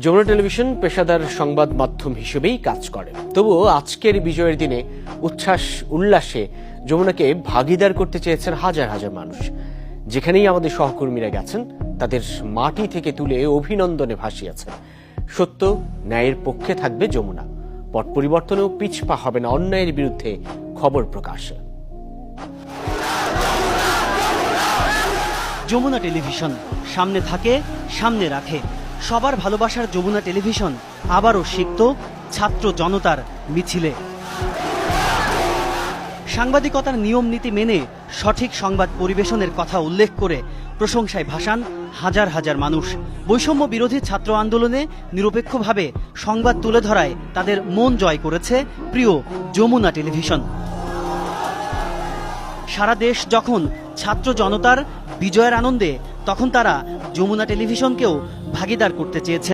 Jamuna television পেশাদার সংবাদ মাধ্যম হিসেবেই কাজ করে। তবুও আজকের বিজয়ের দিনে উল্লাসে যমুনাকে ভাগিদার করতে চেয়েছেন হাজার হাজার মানুষ। যেখানেই আমাদের সহকর্মীরা গেছেন, তাদের মাটি থেকে তুলে অভিনন্দনে ভাসিয়েছেন। সত্য ন্যায়ের পক্ষে থাকবে যমুনা, পট পরিবর্তনেও পিছপা হবে না অন্যায়ের বিরুদ্ধে খবর প্রকাশে। যমুনা টেলিভিশন সামনে থাকে, সামনে রাখে। সবার ভালোবাসার যমুনা টেলিভিশন আবারও সিক্ত ছাত্র জনতার মিছিলে। সাংবাদিকতার নিয়ম নীতি মেনে সঠিক সংবাদ পরিবেশনের কথা উল্লেখ করে প্রশংসায় ভাসান হাজার হাজার মানুষ। বৈষম্য বিরোধী ছাত্র আন্দোলনে নিরপেক্ষভাবে সংবাদ তুলে ধরায় তাদের মন জয় করেছে প্রিয় যমুনা টেলিভিশন। সারা দেশ যখন ছাত্র জনতার বিজয়ের আনন্দে, তখন তারা যমুনা টেলিভিশনকেও ভাগিদার করতে চেয়েছে।